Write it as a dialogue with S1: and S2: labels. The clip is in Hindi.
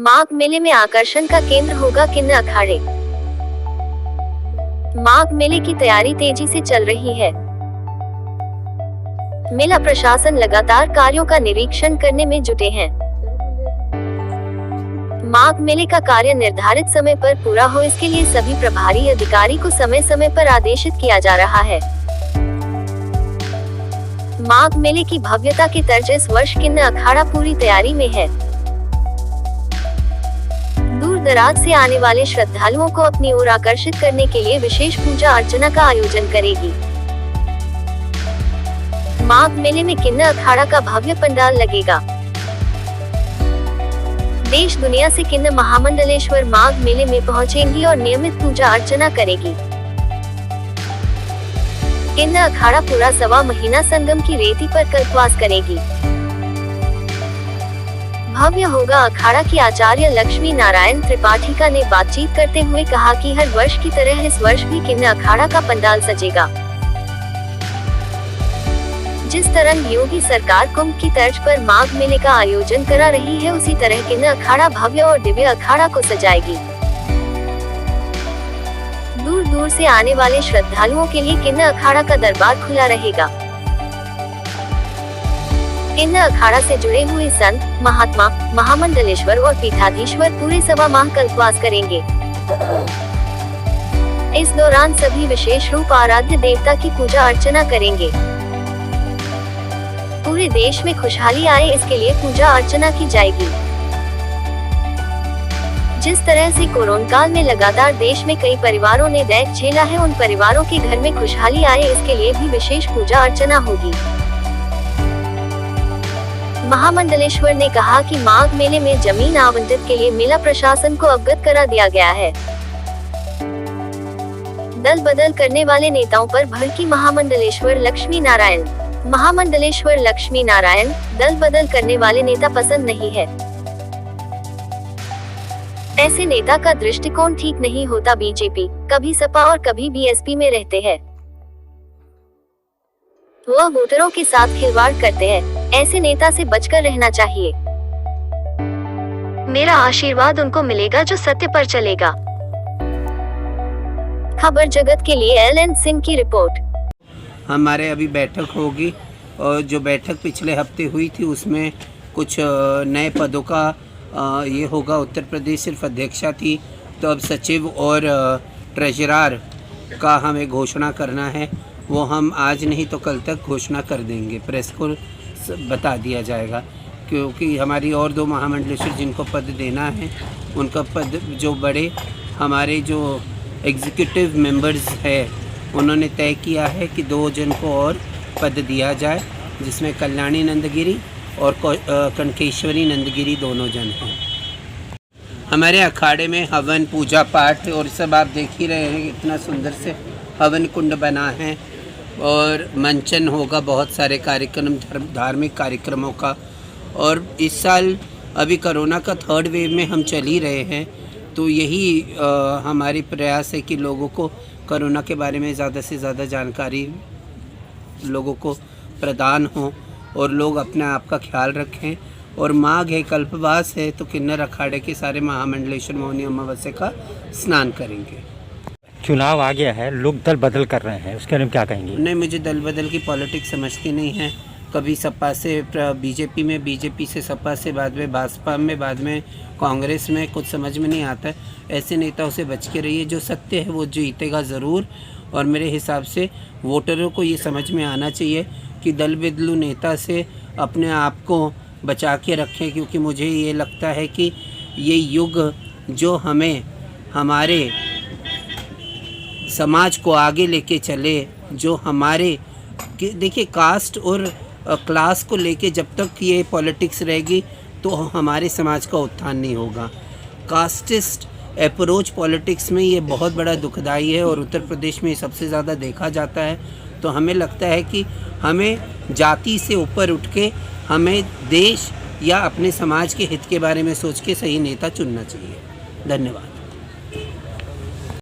S1: माघ मेले में आकर्षण का केंद्र होगा किन्न अखाड़े। माघ मेले की तैयारी तेजी से चल रही है। मेला प्रशासन लगातार कार्यों का निरीक्षण करने में जुटे हैं। माघ मेले का कार्य निर्धारित समय पर पूरा हो, इसके लिए सभी प्रभारी अधिकारी को समय समय पर आदेशित किया जा रहा है। माघ मेले की भव्यता की तर्ज इस वर्ष किन्न अखाड़ा पूरी तैयारी में है। दूर दराज से आने वाले श्रद्धालुओं को अपनी ओर आकर्षित करने के लिए विशेष पूजा अर्चना का आयोजन करेगी। माघ मेले में किन्न अखाड़ा का भव्य पंडाल लगेगा। देश दुनिया से किन्न महामंडलेश्वर माघ मेले में पहुंचेंगी और नियमित पूजा अर्चना करेगी। किन्न अखाड़ा पूरा 1.25 महीना संगम की रेती पर कल्पवास करेगी। भव्य होगा अखाड़ा की आचार्य लक्ष्मी नारायण त्रिपाठिका ने बातचीत करते हुए कहा कि हर वर्ष की तरह इस वर्ष भी किन्न अखाड़ा का पंडाल सजेगा। जिस तरह योगी सरकार कुंभ की तर्ज पर माघ मेले का आयोजन करा रही है, उसी तरह किन्न अखाड़ा भव्य और दिव्य अखाड़ा को सजाएगी। दूर दूर से आने वाले श्रद्धालुओं के लिए किन्न अखाड़ा का दरबार खुला रहेगा। किन्न अखाड़ा से जुड़े हुए संत, महात्मा, महामंडलेश्वर और पीठाधीश्वर पूरे 1.25 माह कल्पवास करेंगे। इस दौरान सभी विशेष रूप आराध्य देवता की पूजा अर्चना करेंगे। पूरे देश में खुशहाली आए, इसके लिए पूजा अर्चना की जाएगी। जिस तरह से कोरोना काल में लगातार देश में कई परिवारों ने दैख झेला है, उन परिवारों के घर में खुशहाली आए, इसके लिए भी विशेष पूजा अर्चना होगी। महामंडलेश्वर ने कहा कि माघ मेले में जमीन आवंटित के लिए मेला प्रशासन को अवगत करा दिया गया है। दल बदल करने वाले नेताओं पर भड़की महामंडलेश्वर लक्ष्मी नारायण। महामंडलेश्वर लक्ष्मी नारायण, दल बदल करने वाले नेता पसंद नहीं है। ऐसे नेता का दृष्टिकोण ठीक नहीं होता। बीजेपी कभी सपा और कभी बीएसपी में रहते हैं। वह वोटरों के साथ खिलवाड़ करते हैं। ऐसे नेता से बचकर रहना चाहिए। मेरा आशीर्वाद उनको मिलेगा जो सत्य पर चलेगा। खबर जगत के लिए एलएन सिंह की रिपोर्ट।
S2: हमारे अभी बैठक होगी और जो बैठक पिछले हफ्ते हुई थी उसमें कुछ नए पदों का ये होगा। उत्तर प्रदेश सिर्फ अध्यक्षा थी, तो अब सचिव और ट्रेजरर का हमें घोषणा करना है। वो हम आज नहीं तो कल तक घोषणा कर देंगे, प्रेस को बता दिया जाएगा। क्योंकि हमारी और 2 महामंडलेश्वर जिनको पद देना है, उनका पद जो बड़े हमारे जो एग्जीक्यूटिव मेंबर्स है उन्होंने तय किया है कि 2 जन को और पद दिया जाए, जिसमें कल्याणी नंदगिरी और कनकेश्वरी नंदगिरी दोनों जन हैं। हमारे अखाड़े में हवन, पूजा पाठ और सब आप देख ही रहे हैं, इतना सुंदर से हवन कुंड बना है और मंचन होगा, बहुत सारे कार्यक्रम, धार्मिक कार्यक्रमों का। और इस साल अभी कोरोना का 3rd वेव में हम चल ही रहे हैं, तो यही हमारी प्रयास है कि लोगों को कोरोना के बारे में ज़्यादा से ज़्यादा जानकारी लोगों को प्रदान हो और लोग अपने आप का ख्याल रखें। और माघ है, कल्पवास है, तो किन्नर अखाड़े के सारे महामंडलेश्वर मौनी अमावस्या का स्नान करेंगे।
S3: चुनाव आ गया है, लोग दल बदल कर रहे हैं, उसके बारे में क्या कहेंगे?
S2: नहीं, मुझे दल बदल की पॉलिटिक्स समझती नहीं है। कभी सपा से बीजेपी में, बीजेपी से सपा से, बाद में भाजपा में, बाद में कांग्रेस में, कुछ समझ में नहीं आता है। ऐसे नेताओं से बच के रहिए। जो सत्य है वो जीतेगा ज़रूर। और मेरे हिसाब से वोटरों को ये समझ में आना चाहिए कि दल बदलू नेता से अपने आप को बचा के रखें। क्योंकि मुझे ये लगता है कि ये युग जो हमें हमारे समाज को आगे लेके चले, जो हमारे देखिए कास्ट और क्लास को लेके जब तक ये पॉलिटिक्स रहेगी तो हमारे समाज का उत्थान नहीं होगा। कास्टिस्ट अप्रोच पॉलिटिक्स में ये बहुत बड़ा दुखदाई है और उत्तर प्रदेश में सबसे ज़्यादा देखा जाता है। तो हमें लगता है कि हमें जाति से ऊपर उठ के हमें देश या अपने समाज के हित के बारे में सोच के सही नेता चुनना चाहिए। धन्यवाद।